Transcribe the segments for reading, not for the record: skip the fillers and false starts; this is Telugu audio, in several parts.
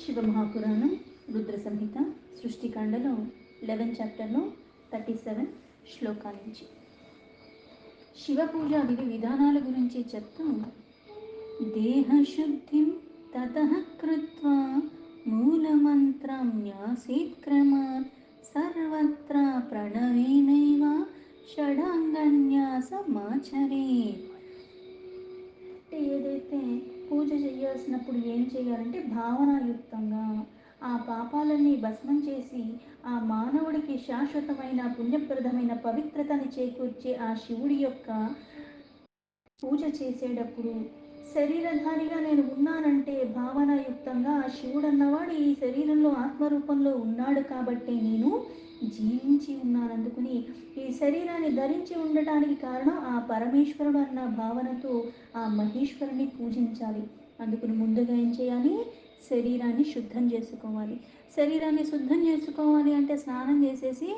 శివమహాపురాణం రుద్ర సంహిత సృష్టికాండలో 11 చాప్టర్లో 37 శ్లోకాల నుంచి శివ పూజ విధి విధానాల గురించి చెప్తూ దేహశుద్ధిం తతః కృత్వా మూలమంత్రం న్యాసీక్రమాత్ సర్వత్ర ప్రణవేనైవ షడాంగన్యాసమాచరేత్. అంటే ఏదైతే పూజ చేయాల్సినప్పుడు ఏం చేయాలంటే భావనాయుక్తంగా ఆ పాపాలన్నీ భస్మం చేసి ఆ మానవుడికి శాశ్వతమైన పుణ్యప్రదమైన పవిత్రతని చేకూర్చే ఆ శివుడి యొక్క పూజ చేసేటప్పుడు శరీరధారిగా నేను ఉన్నానంటే భావనాయుక్తంగా ఆ శివుడు అన్నవాడు ఈ శరీరంలో ఆత్మరూపంలో ఉన్నాడు కాబట్టి నేను జీవించి ఉన్నాను. అందుకుని ఈ శరీరాన్ని ధరించి ఉండటానికి కారణం ఆ పరమేశ్వరుడు అన్న భావనతో ఆ మహేశ్వరుని పూజించాలి. అందుకుని ముందుగా ఏం చేయాలి? శరీరాన్ని శుద్ధం చేసుకోవాలి. శరీరాన్ని శుద్ధం చేసుకోవాలి అంటే స్నానం చేసేసి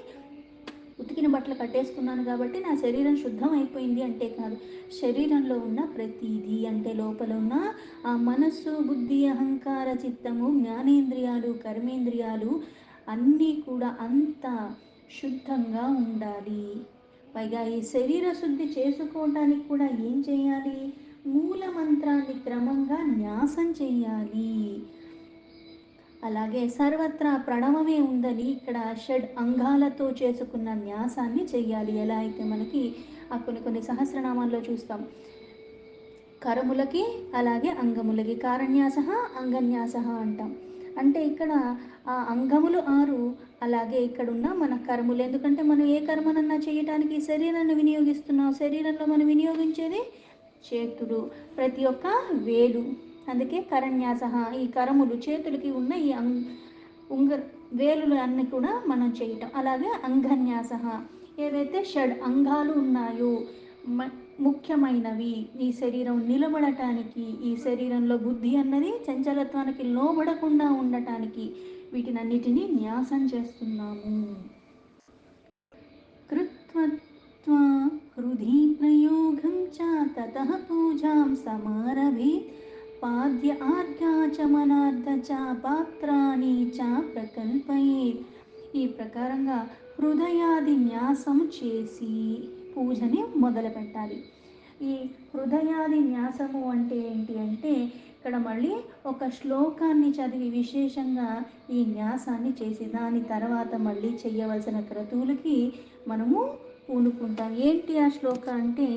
ఉతికిన బట్టలు కట్టేసుకున్నాను కాబట్టి నా శరీరం శుద్ధం అయిపోయింది అంటే కాదు. శరీరంలో ఉన్న ప్రతిదీ అంటే లోపల ఉన్న ఆ మనస్సు, బుద్ధి, అహంకార, చిత్తము, జ్ఞానేంద్రియాలు, కర్మేంద్రియాలు అన్నీ కూడా అంత శుద్ధంగా ఉండాలి. పైగా ఈ శరీర శుద్ధి చేసుకోవడానికి కూడా ఏం చేయాలి? మూల మంత్రాన్ని క్రమంగా న్యాసం చేయాలి. అలాగే సర్వత్రా ప్రణవమే ఉందని ఇక్కడ షడ్ అంగాలతో చేసుకున్న న్యాసాన్ని చెయ్యాలి. ఎలా అయితే మనకి కొన్ని సహస్రనామాల్లో చూస్తాం, కరములకి అలాగే అంగములకి కారణ్యాస అంగన్యాస అంటాం. అంటే ఇక్కడ ఆ అంగములు 6, అలాగే ఇక్కడున్న మన కర్మలు. ఎందుకంటే మనం ఏ కర్మనన్నా చేయటానికి శరీరాన్ని వినియోగిస్తున్నాం. శరీరంలో మనం వినియోగించేది చేతులు, ప్రతి ఒక్క వేలు. అందుకే కరణ్యాస, ఈ కరములు చేతులకి ఉన్న ఈ వేలులు అన్నీ కూడా మనం చేయటం. అలాగే అంగన్యాస, ఏవైతే షడ్ అంగాలు ఉన్నాయో ముఖ్యమైనవి ఈ శరీరం నిలబడటానికి, ఈ శరీరంలో బుద్ధి అన్నది చంచలత్వానికి లోబడకుండా ఉండటానికి వీటినన్నిటినీ న్యాసం చేస్తున్నాము. కృత్వత్వా హృది ప్రయోగం చ తతః పూజాం సమారభేత్ పాద్య ఆర్ఘ్యాచమనార్థ చ పాత్రాణి చ ప్రకల్పయేత్. ఈ ప్రకారంగా హృదయాది న్యాసం చేసి పూజని మొదలు పెట్టాలి. ఈ హృదయాది న్యాసము అంటే ఏంటి అంటే ఇక్కడ మళ్ళీ ఒక శ్లోకాన్ని చదివి విశేషంగా ఈ న్యాసాన్ని చేసి దాని తర్వాత మళ్ళీ చేయవలసిన క్రతువులకి మనము పూనుకుంటాం. ఏంటి ఆ శ్లోక అంటే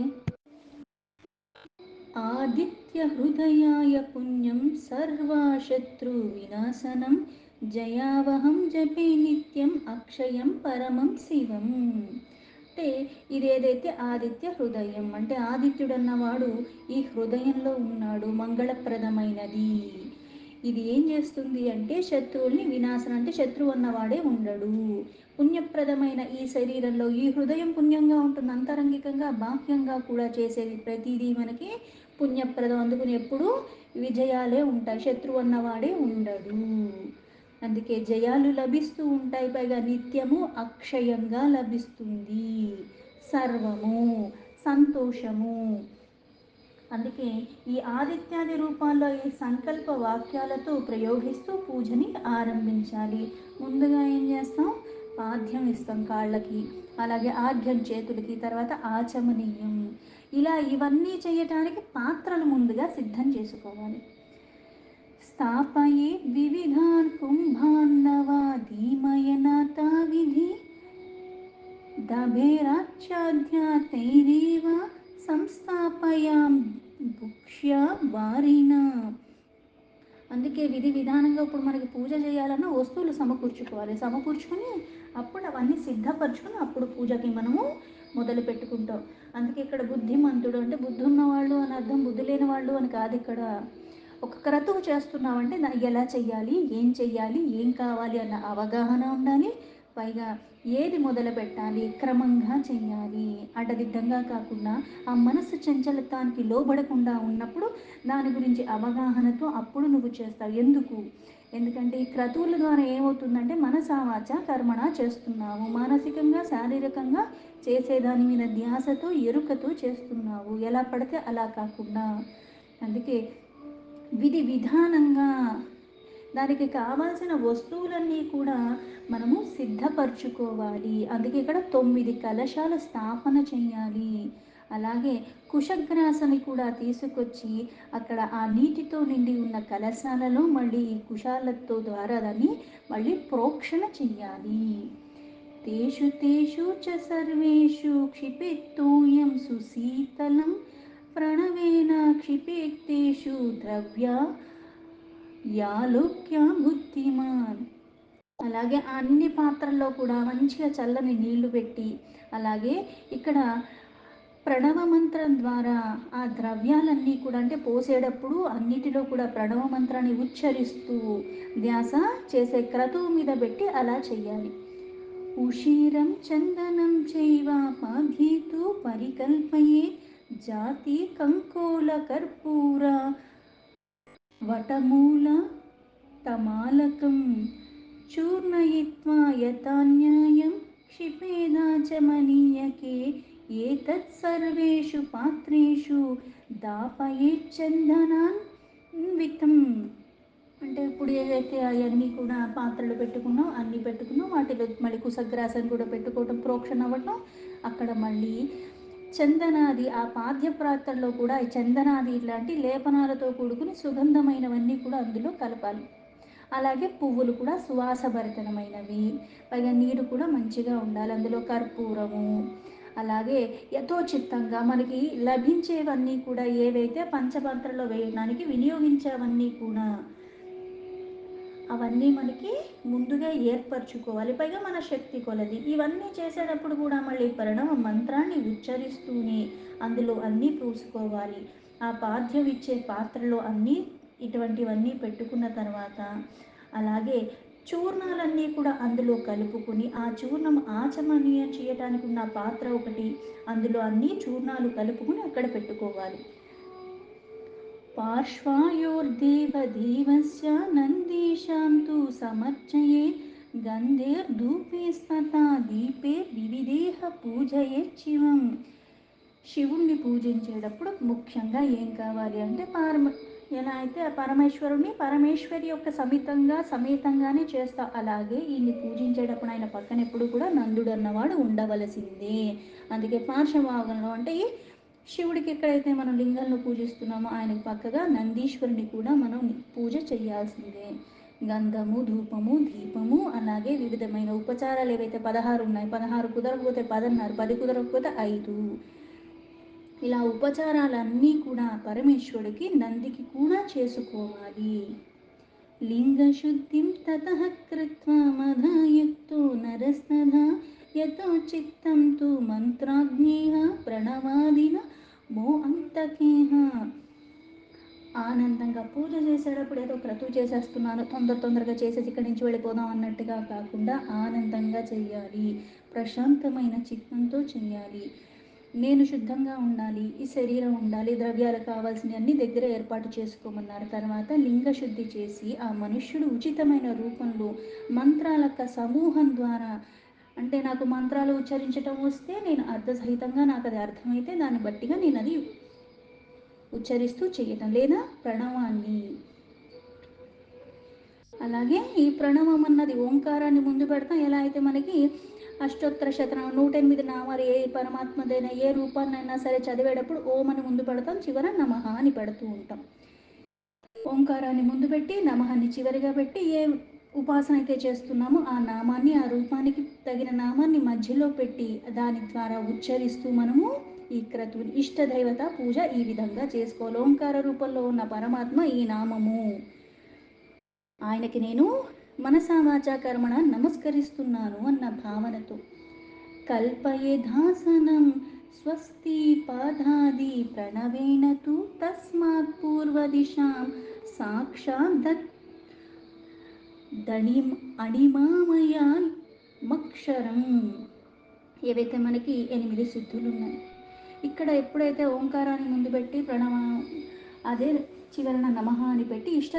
ఆదిత్య హృదయాయ పుణ్యం సర్వశత్రు వినాశనం జయావహం జపే నిత్యం అక్షయం పరమం శివం. అంటే ఇదేదైతే ఆదిత్య హృదయం అంటే ఆదిత్యుడు అన్నవాడు ఈ హృదయంలో ఉన్నాడు, మంగళప్రదమైనది. ఇది ఏం చేస్తుంది అంటే శత్రువుల్ని వినాశనం, అంటే శత్రువు అన్నవాడే ఉండడు. పుణ్యప్రదమైన ఈ శరీరంలో ఈ హృదయం పుణ్యంగా ఉంటుంది, అంతరంగికంగా బాహ్యంగా కూడా చేసేది ప్రతిదీ మనకి పుణ్యప్రదం. అందుకుని ఎప్పుడు విజయాలే ఉంటాయి, శత్రువు అన్నవాడే ఉండడు. అందుకే జయాలు లభిస్తూ ఉంటాయి. పైగా నిత్యము అక్షయంగా లభిస్తుంది సర్వము, సంతోషము. అందుకే ఈ ఆదిత్యాది రూపాల్లో ఈ సంకల్ప వాక్యాలతో ప్రయోగిస్తూ పూజని ఆరంభించాలి. ముందుగా ఏం చేస్తాం? పాద్యం ఇస్తాం కాళ్ళకి, అలాగే ఆర్ఘ్యం చేతులకి, తర్వాత ఆచమనీయం. ఇలా ఇవన్నీ చేయటానికి పాత్రలు ముందుగా సిద్ధం చేసుకోవాలి. స్థాపయే వివిధాన్ కుంభాన్నవా ధీమయనాతా విధి దభేరాచ్యాధ్యాతైరేవ సంస్థాపయాం భుక్ష్య వారిన. అందుకే విధి విధానంగా ఇప్పుడు మనకి పూజ చేయాలన్నా వస్తువులు సమకూర్చుకొని అప్పుడు అవన్నీ సిద్ధపరచుకొని అప్పుడు పూజకి మనము మొదలు పెట్టుకుంటాం. అందుకే ఇక్కడ బుద్ధిమంతుడు అంటే బుద్ధి ఉన్నవాళ్ళు అని అర్థం, బుద్ధి లేని వాళ్ళు అని కాదు. ఇక్కడ ఒక క్రతువు చేస్తున్నామంటే ఎలా చెయ్యాలి, ఏం కావాలి అన్న అవగాహన ఉండాలి. పైగా ఏది మొదలు పెట్టాలి క్రమంగా చెయ్యాలి, అడ్డదిడ్డంగా కాకుండా ఆ మనస్సు చంచలత్వానికి లోబడకుండా ఉన్నప్పుడు దాని గురించి అవగాహనతో అప్పుడు నువ్వు చేస్తావు. ఎందుకంటే ఈ క్రతువుల ద్వారా ఏమవుతుందంటే మనసావాచ కర్మణ చేస్తున్నావు, మానసికంగా శారీరకంగా చేసేదాని మీద ధ్యాసతో ఎరుకతో చేస్తున్నావు, ఎలా పడితే అలా కాకుండా. అందుకే విధి విధానంగా దానికి కావాల్సిన వస్తువులన్నీ కూడా మనము సిద్ధపరచుకోవాలి. అందుకే ఇక్కడ 9 కలశాల స్థాపన చేయాలి. అలాగే కుశగ్రాసని కూడా తీసుకొచ్చి అక్కడ ఆ నీటితో నిండి ఉన్న కలశాలలో మళ్ళీ ఈ కుశాలతో ద్వారా దాన్ని మళ్ళీ ప్రోక్షణ చెయ్యాలి. తేషు తేషు చ సర్వేషు క్షిపేత్తోయం సుశీతలం ప్రణవేన క్షిపేత్తేషు ద్రవ్య యాలోక్య బుద్ధిమాన్. అలాగే ఆ అన్ని పాత్రల్లో కూడా మంచిగా చల్లని నీళ్లు పెట్టి, అలాగే ఇక్కడ ప్రణవ మంత్రం ద్వారా ఆ ద్రవ్యాలన్నీ కూడా అంటే పోసేటప్పుడు అన్నిటిలో కూడా ప్రణవ మంత్రాన్ని ఉచ్చరిస్తూ ధ్యాస చేసే క్రతువు మీద పెట్టి అలా చెయ్యాలి. ఉషీరం చందనం చైవ పాధ్యేతు పరికల్పయే జాతి కంకోల కర్పూర వటమూల తమాలకం చూర్ణయిత్వా యథాన్యాయం క్షిపేదాచమనీయకే ఏతత్ సర్వేషు పాత్రేషు దాపయేచ్చందనాన్వితం. అంటే ఇప్పుడు ఏదైతే అవన్నీ కూడా పాత్రలు పెట్టుకున్నాం అన్నీ పెట్టుకున్నాం వాటిలో మళ్ళీ కుశగ్రాసం కూడా పెట్టుకోవటం ప్రోక్షణ అవ్వటం, అక్కడ మళ్ళీ చందనాది ఆ పాద్య ప్రాంతంలో కూడా ఈ చందనాది ఇలాంటి లేపనాలతో కూడుకుని సుగంధమైనవన్నీ కూడా అందులో కలపాలి. అలాగే పువ్వులు కూడా సువాసభరితమైనవి, పైగా నీరు కూడా మంచిగా ఉండాలి. అందులో కర్పూరము, అలాగే యథోచిత్తంగా మనకి లభించేవన్నీ కూడా ఏవైతే పంచపాత్రలో వేయడానికి వినియోగించేవన్నీ కూడా అవన్నీ మనకి ముందుగా ఏర్పరచుకోవాలి. పైగా మన శక్తి కొలది ఇవన్నీ చేసేటప్పుడు కూడా మళ్ళీ ప్రణవ మంత్రాన్ని ఉచ్చరిస్తూనే అందులో అన్నీ పూసుకోవాలి. ఆ పాద్యం ఇచ్చే పాత్రలో అన్నీ ఇటువంటివన్నీ పెట్టుకున్న తర్వాత అలాగే చూర్ణాలన్నీ కూడా అందులో కలుపుకుని ఆ చూర్ణం ఆచమనీయం చేయటానికి ఉన్న పాత్ర ఒకటి, అందులో అన్ని చూర్ణాలు కలుపుకుని అక్కడ పెట్టుకోవాలి. పార్శ్వయోర్దేవదేవస్య నందీశాం తు సమర్చయేత్ గంధైర్ధూపైస్తథా దీపైర్వివిధైః పూజయేత్ శివం. శివుణ్ణి పూజించేటప్పుడు ముఖ్యంగా ఏం కావాలి అంటే ఎలా అయితే ఆ పరమేశ్వరుని పరమేశ్వరి యొక్క సమేతంగానే చేస్తాం. అలాగే ఈయన్ని పూజించేటప్పుడు ఆయన పక్కన ఎప్పుడు కూడా నందుడు అన్నవాడు ఉండవలసిందే. అందుకే పార్శ్వభాగంలో అంటే శివుడికి ఎక్కడైతే మనం లింగంలో పూజిస్తున్నామో ఆయనకు పక్కగా నందీశ్వరుని కూడా మనం పూజ చేయాల్సిందే. గంధము, ధూపము, దీపము, అలాగే వివిధమైన ఉపచారాలు ఏవైతే 16 ఉన్నాయి, 16 కుదరకపోతే 10 అన్నారు, 10 కుదరకపోతే 5, ఇలా ఉపచారాలన్నీ కూడా పరమేశ్వరుడికి నందికి కూడా చేసుకోవాలి. లింగశుద్ధిం తతః కృత్వా మధాయుక్తో నరస్తథా యథోచిత్తం తు మంత్రాగ్నేయ ప్రణవాదిన మో అంతకేహ. ఆనందంగా పూజ చేసేటప్పుడు ఏదో క్రతువు చేసేస్తున్నాను తొందరగా చేసేసి ఇక్కడి నుంచి వెళ్ళిపోదాం అన్నట్టుగా కాకుండా ఆనందంగా చెయ్యాలి, ప్రశాంతమైన చిత్తంతో చెయ్యాలి. నేను శుద్ధంగా ఉండాలి, ఈ శరీరం ఉండాలి, ద్రవ్యాలు కావాల్సినవి అన్నీ దగ్గర ఏర్పాటు చేసుకోమన్నారు. తర్వాత లింగ శుద్ధి చేసి ఆ మనుష్యుడు ఉచితమైన రూపంలో మంత్రాలక సమూహం ద్వారా అంటే నాకు మంత్రాలు ఉచ్చరించటం వస్తే నేను అర్థసహితంగా నాకు అది అర్థమైతే దాన్ని బట్టిగా నేను అది ఉచ్చరిస్తూ చేయటం, లేదా ప్రణవాన్ని. అలాగే ఈ ప్రణవం అన్నది ఓంకారాన్ని ముందు పెడతాం. ఎలా అయితే మనకి అష్టోత్తర శతనం 108 నామాలు ఏ పరమాత్మదైనా ఏ రూపాన్నైనా సరే చదివేటప్పుడు ఓం అని ముందు పెడతాం, చివర నమః అని పెడుతూ ఉంటాం. ఓంకారాన్ని ముందు పెట్టి నమఃని చివరిగా పెట్టి ఏ ఉపాసన అయితే చేస్తున్నామో ఆ నామాన్ని ఆ రూపానికి తగిన నామాన్ని మధ్యలో పెట్టి దాని ద్వారా ఉచ్చరిస్తూ మనము ఈ క్రతువు ఇష్టదైవత పూజ ఈ విధంగా చేసుకోవాలి. ఓంకార రూపంలో ఉన్న పరమాత్మ ఈ నామము, ఆయనకి నేను మనసా వాచా కర్మణ నమస్కరిస్తున్నాను అన్న భావనతో కల్పయేధాసనం స్వస్తి పాదాది ప్రణవేణ తు తస్మాత్ పూర్వదిశాం సాక్షాత్ దణిం అణిమామయాన్ మక్షరం. ఏవైతే మనకి 8 సిద్ధులు ఉన్నాయి, ఇక్కడ ఎప్పుడైతే ఓంకారాన్ని ముందు పెట్టి ప్రణవం అదే చివరన నమః అని పెట్టి ఇష్ట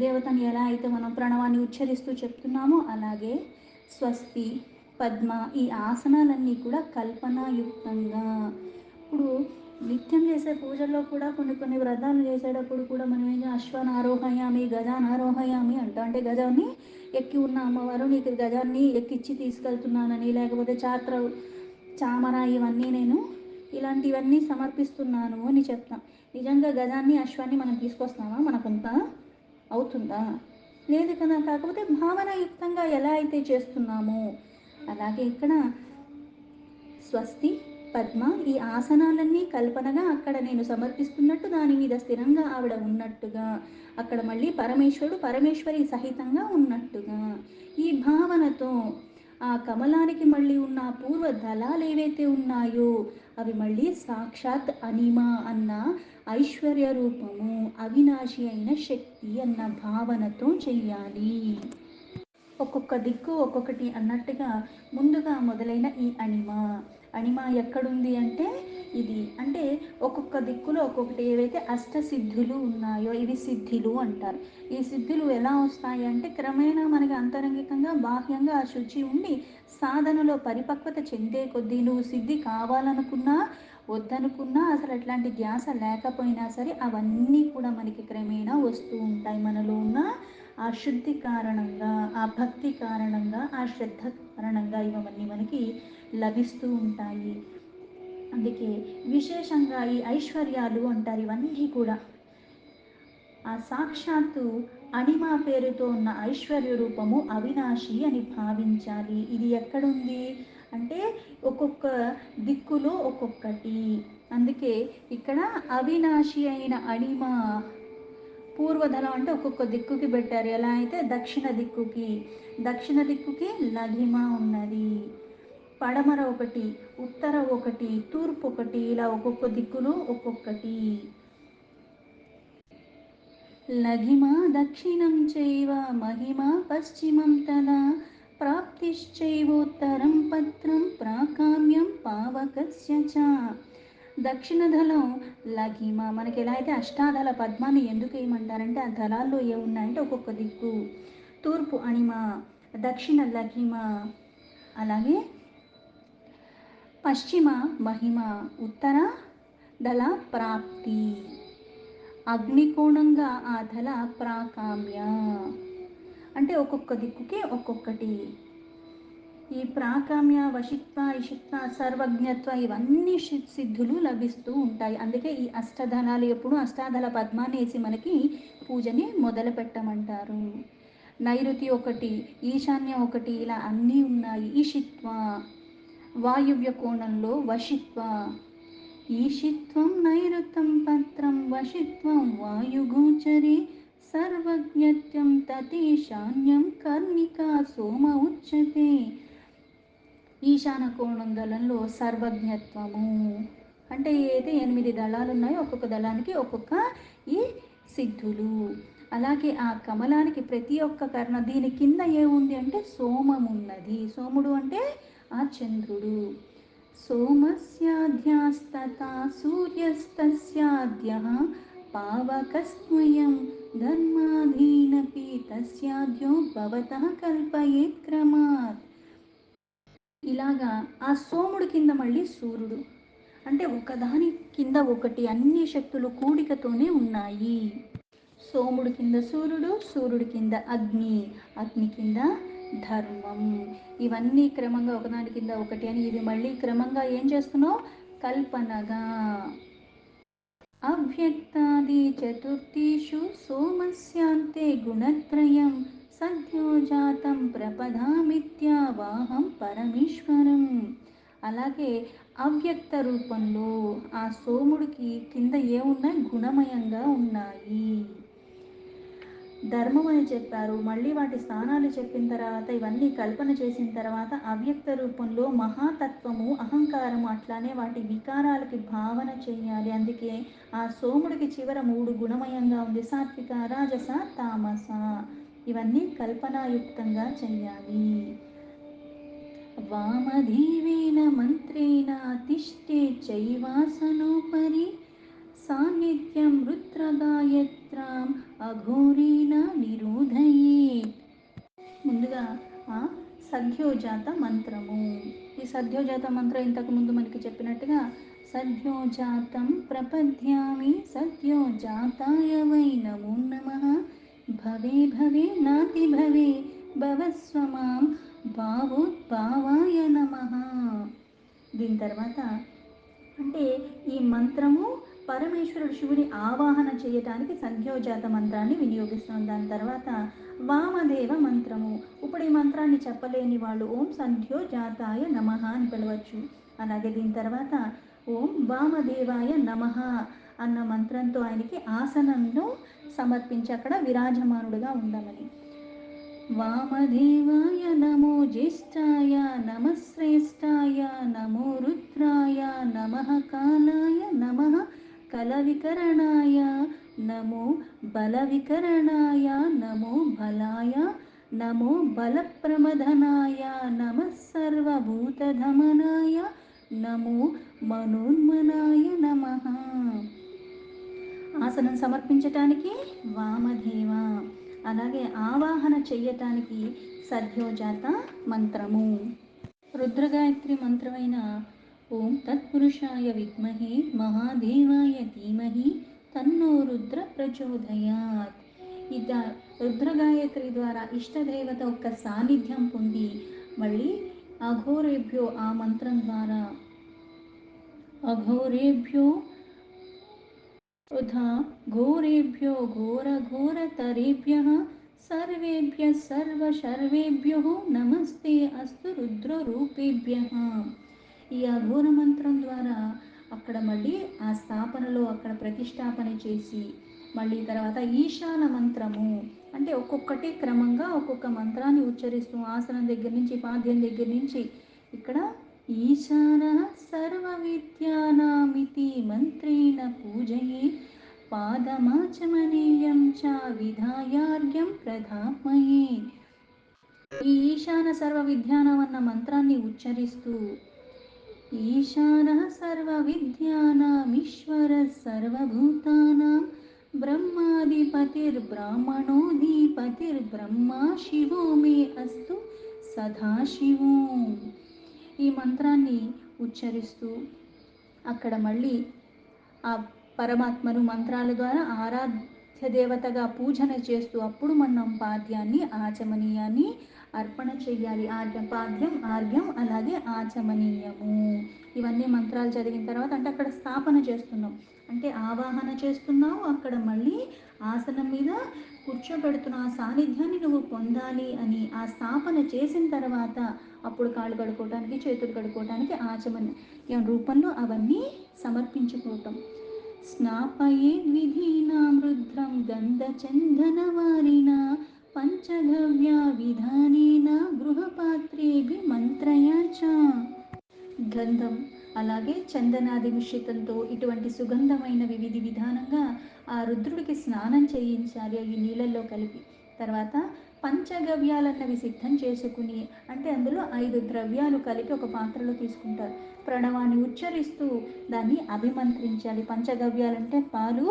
దేవతని ఎలా అయితే మనం ప్రణవాన్ని ఉచ్చరిస్తూ చెప్తున్నామో అలాగే స్వస్తి, పద్మ ఈ ఆసనాలన్నీ కూడా కల్పనాయుక్తంగా. ఇప్పుడు నిత్యం చేసే పూజల్లో కూడా కొన్ని కొన్ని వ్రతాలు చేసేటప్పుడు కూడా మనం ఏం అశ్వనారోహయామి గజానారోహయామి అంటాం. అంటే గజాన్ని ఎక్కి ఉన్న అమ్మవారు నీకు గజాన్ని ఎక్కిచ్చి తీసుకెళ్తున్నానని, లేకపోతే చామర ఇవన్నీ నేను ఇలాంటివన్నీ సమర్పిస్తున్నాను అని చెప్తాం. నిజంగా గజాన్ని అశ్వాన్ని మనం తీసుకొస్తామా? మనకంత అవుతుందా? లేదు కదా. కాకపోతే భావనాయుక్తంగా ఎలా అయితే చేస్తున్నామో అలాగే ఇక్కడ స్వస్తి, పద్మ ఈ ఆసనాలన్నీ కల్పనగా అక్కడ నేను సమర్పిస్తున్నట్టు దాని మీద స్థిరంగా ఆవిడ ఉన్నట్టుగా, అక్కడ మళ్ళీ పరమేశ్వరి సహితంగా ఉన్నట్టుగా ఈ భావనతో ఆ కమలానికి మళ్ళీ ఉన్న పూర్వ దళాలు ఏవైతే ఉన్నాయో అవి మళ్ళీ సాక్షాత్ అనిమ అన్న ఐశ్వర్య రూపము, అవినాశి అయిన శక్తి అన్న భావనతో చెయ్యాలి. ఒక్కొక్క దిక్కు ఒక్కొక్కటి అన్నట్టుగా ముందుగా మొదలైన ఈ అణిమ ఎక్కడుంది అంటే ఇది అంటే ఒక్కొక్క దిక్కులో ఒక్కొక్కటి ఏవైతే అష్టసిద్ధులు ఉన్నాయో ఇవి సిద్ధులు అంటారు. ఈ సిద్ధులు ఎలా వస్తాయి అంటే క్రమేణా మనకి అంతరంగికంగా బాహ్యంగా ఆ శుచి ఉండి సాధనలో పరిపక్వత చెందే కొద్దీ నువ్వు సిద్ధి కావాలనుకున్నా వద్దనుకున్నా అసలు అట్లాంటి ధ్యాస లేకపోయినా సరే అవన్నీ కూడా మనకి క్రమేణా వస్తూ ఉంటాయి. మనలో ఉన్న ఆ శుద్ధి కారణంగా, ఆ భక్తి కారణంగా, ఆ శ్రద్ధ కారణంగా ఇవన్నీ మనకి లభిస్తూ ఉంటాయి. అందుకే విశేషంగా ఈ ఐశ్వర్యాలు అంటారు. ఇవన్నీ కూడా ఆ సాక్షాత్తు అణిమ పేరుతో ఉన్న ఐశ్వర్య రూపము అవినాశి అని భావించాలి. ఇది ఎక్కడుంది అంటే ఒక్కొక్క దిక్కులో ఒక్కొక్కటి. అందుకే ఇక్కడ అవినాశి అయిన అణిమ పూర్వధనం అంటే ఒక్కొక్క దిక్కుకి పెట్టారు. ఎలా అయితే దక్షిణ దిక్కుకి లఘిమ ఉన్నది, పడమర ఒకటి, ఉత్తర ఒకటి, తూర్పు ఒకటి, ఇలా ఒక్కొక్క దిక్కులు ఒక్కొక్కటి. లఘిమ దక్షిణం చైవ మహిమ పశ్చిమం తదా ప్రాప్తిశ్చైవోత్తరం పత్రం ప్రాకామ్యం పావకస్య చ. దక్షిణ దళం లఘిమ మనకి ఎలా అయితే అష్టాదళ పద్మాన్ని ఎందుకు ఏమంటారంటే ఆ దళాల్లో ఏమున్నాయంటే ఒక్కొక్క దిక్కు. తూర్పు అణిమ, దక్షిణ లఘిమ, అలాగే పశ్చిమ మహిమ, ఉత్తర దళ ప్రాప్తి, అగ్నికోణంగా ఆ దళ ప్రాకామ్య. అంటే ఒక్కొక్క దిక్కుకి ఒక్కొక్కటి. ఈ ప్రాకామ్య, వశిత్వ, ఇషిత్వ, సర్వజ్ఞత్వ ఇవన్నీ సిద్ధులు లభిస్తూ ఉంటాయి. అందుకే ఈ అష్టదళాలు ఎప్పుడు అష్టాదళ పద్మాన్ని వేసి మనకి పూజని మొదలు పెట్టమంటారు. నైరుతి ఒకటి, ఈశాన్యం ఒకటి, ఇలా అన్నీ ఉన్నాయి. ఈషిత్వ వాయువ్య కోణంలో వశిత్వ, ఈషిత్వం నైరుతం పత్రం వశిత్వం వాయుగోచరి సర్వజ్ఞత్యం తతీశాన్యం కర్ణికా సోమ ఉచ్యతే. ఈశాన కోణం దళంలో సర్వజ్ఞత్వము అంటే అయితే 8 దళాలు ఉన్నాయో ఒక్కొక్క దళానికి ఒక్కొక్క ఈ సిద్ధులు. అలాగే ఆ కమలానికి ప్రతి ఒక్క కర్ణ దీని కింద ఏముంది అంటే సోమం ఉన్నది. సోముడు అంటే ఆ చంద్రుడు. సోమస్యాధ్యాస్తతా సూర్యస్తస్యాద్యః పావకస్త్వయం ధర్మాధీనపి తస్యాద్యో భవతః కల్పయేత్ క్రమాత్. ఇలాగా ఆ సోముడు కింద మళ్ళీ సూర్యుడు అంటే ఒకదాని కింద ఒకటి అన్ని శక్తులు కూడికతోనే ఉన్నాయి. సోముడు కింద సూర్యుడు, సూర్యుడి కింద అగ్ని, అగ్ని కింద ధర్మం. ఇవన్నీ క్రమంగా ఒకదాని కింద ఒకటి అని ఇది మళ్ళీ క్రమంగా ఏం చేస్తున్నావు కల్పనగా. అవ్యక్తాది చతుర్థీషు సోమస్యాంతే గుణత్రయం సద్యోజాతం ప్రపదామిత్యావాహం పరమేశ్వరం. అలాగే అవ్యక్త రూపంలో ఆ సోముడికి కింద ఏమున్నాయి గుణమయంగా ఉన్నాయి. ధర్మం అని చెప్పారు. మళ్ళీ వాటి స్థానాలు చెప్పిన తర్వాత ఇవన్నీ కల్పన చేసిన తర్వాత అవ్యక్త రూపంలో మహాతత్వము అహంకారము అట్లానే వాటి వికారాలకి భావన చెయ్యాలి. అందుకే ఆ సోముడికి చివర 3 గుణమయంగా ఉంది, సాత్విక, రాజస, తామస. ఇవన్నీ కల్పనాయుక్తంగా చెయ్యాలి. వామదేవేన మంత్రేణ తిష్ఠే చైవాసనోపరి సాన్నిధ్యం రుద్రగాయత్రాం అఘోరేణ నిరోధయేత్. ముందుగా ఆ సద్యోజాత మంత్రము ఈ సద్యోజాత మంత్రం ఇంతకుముందు మనకి చెప్పినట్టుగా సద్యోజాతం ప్రపద్యామి సద్యోజాతాయ వై నమో నమః భవే భవే నాతి భవే భవస్వమాం భావోద్భావాయ నమః. దీని తర్వాత అంటే ఈ మంత్రము పరమేశ్వరుడు శివుని ఆవాహన చేయటానికి సంధ్యోజాత మంత్రాన్ని వినియోగిస్తున్నాం. దాని తర్వాత వామదేవ మంత్రము. ఇప్పుడు ఈ మంత్రాన్ని చెప్పలేని వాళ్ళు ఓం సంధ్యోజాతాయ నమః అని పిలవచ్చు. అలాగే దీని తర్వాత ఓం వామదేవాయ నమః అన్న మంత్రంతో ఆయనకి ఆసనంలో సమర్పించి అక్కడ విరాజమానుడుగా ఉండమని. వామదేవాయ నమో జ్యేష్ఠాయ నమః శ్రేష్ఠాయ నమో రుద్రాయ నమః కాలాయ నమః కలవికరణాయ నమో బలవికరణాయ నమో బలాయ నమో బలప్రమదనాయ నమః సర్వభూతధమనాయ నమో మనోన్మనాయ నమః. ఆసనం సమర్పించటానికి వామదేవ, అలాగే ఆవాహన చెయ్యటానికి సద్యోజాత మంత్రము. రుద్రగాయత్రి మంత్రమైన ఓం తత్పురుషాయ విద్మహే మహాదేవాయ ధీమహి తన్నో రుద్ర ప్రచోదయాత్. ఇద రుద్రగాయత్రి ద్వారా ఇష్టదేవత యొక్క సాన్నిధ్యం పొంది మళ్ళీ అఘోరేభ్యో ఆ మంత్రం ద్వారా అఘోరేభ్యో ఉధా ఘోరేభ్యో ఘోరఘోరతరేభ్యః సర్వేభ్యः సర్వశర్వేభ్యో నమస్తే అస్తు రుద్రరూపేభ్యః. ఈ అఘోర మంత్రం ద్వారా అక్కడ మళ్ళీ ఆ స్థాపనలో అక్కడ ప్రతిష్టాపన చేసి మళ్ళీ తర్వాత ఈశాన మంత్రము అంటే ఒక్కొక్కటి క్రమంగా ఒక్కొక్క మంత్రాన్ని ఉచ్చరిస్తూ ఆసనం దగ్గర నుంచి పాద్యం దగ్గర నుంచి ఇక్కడ ఈశాన సర్వ విద్యానామితి మంత్రేణ పూజయే పాదమాచమనీయం చ విధాయార్ఘ్యం ప్రధామయే. ఈ ఈశాన సర్వ విద్యానం అన్న మంత్రాన్ని ఉచ్చరిస్తూ ఈశాన సర్వ విద్యానామీశ్వర సర్వభూతానాం బ్రహ్మాధిపతిర్బ్రాహ్మణోధిపతిర్బ్రహ్మ శివో మే అస్తు సదాశివో. ఈ మంత్రాన్ని ఉచ్చరిస్తూ అక్కడ మళ్ళీ ఆ పరమాత్మను మంత్రాల ద్వారా ఆరాధ్య దేవతగా పూజన చేస్తూ అప్పుడు మనం పాద్యాన్ని ఆచమనీయాన్ని అర్పణ చెయ్యాలి. పాద్యం ఆర్ఘ్యం అలాగే ఆచమనీయము. ఇవన్నీ మంత్రాలు చదివిన తర్వాత అంటే అక్కడ స్థాపన చేస్తున్నాం అంటే ఆవాహన చేస్తున్నావు, అక్కడ మళ్ళీ ఆసనం మీద కూర్చోబెడుతున్న ఆ సాన్నిధ్యాన్ని నువ్వు పొందాలి అని ఆ స్థాపన చేసిన తర్వాత అప్పుడు కాళ్ళు కడుక్కోవటానికి చేతులు కడుక్కోవటానికి ఆచమన రూపంలో అవన్నీ సమర్పించుకోవటం. స్నాపయే విధీనాం రుద్రం గంధచందనవారిణ పంచగవ్య విధానేన గృహపాత్రేభి మంత్రయా చ. గంధం అలాగే చందనాది మిశ్రితంతో ఇటువంటి సుగంధమైనవి విధి విధానంగా ఆ రుద్రుడికి స్నానం చేయించాలి అవి నీళ్ళల్లో కలిపి. తర్వాత పంచగవ్యాలన్నవి సిద్ధం చేసుకుని అంటే అందులో 5 ద్రవ్యాలు కలిపి ఒక పాత్రలో తీసుకుంటారు. ప్రణవాన్ని ఉచ్చరిస్తూ దాన్ని అభిమంత్రించాలి. పంచగవ్యాలంటే పాలు,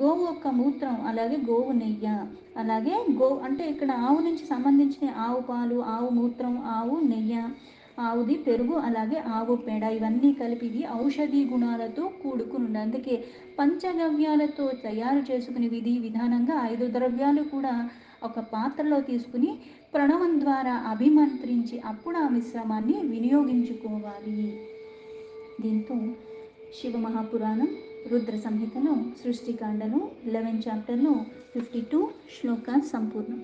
గోవు యొక్క మూత్రం, అలాగే గోవు నెయ్యి, అలాగే అంటే ఇక్కడ ఆవు నుంచి సంబంధించిన ఆవు పాలు, ఆవు మూత్రం, ఆవు నెయ్యి, ఆవుది పెరుగు, అలాగే ఆవు పేడ ఇవన్నీ కలిపి ఇది ఔషధీ గుణాలతో కూడుకుని ఉండాలి. అందుకే పంచగవ్యాలతో తయారు చేసుకుని విధి విధానంగా 5 ద్రవ్యాలు కూడా ఒక పాత్రలో తీసుకుని ప్రణవం ద్వారా అభిమంత్రించి అప్పుడు ఆ మిశ్రమాన్ని వినియోగించుకోవాలి. దీంతో శివ మహాపురాణం రుద్ర సంహితలో సృష్టికాండలో 11 చాప్టర్లో 52 శ్లోకాలు సంపూర్ణం.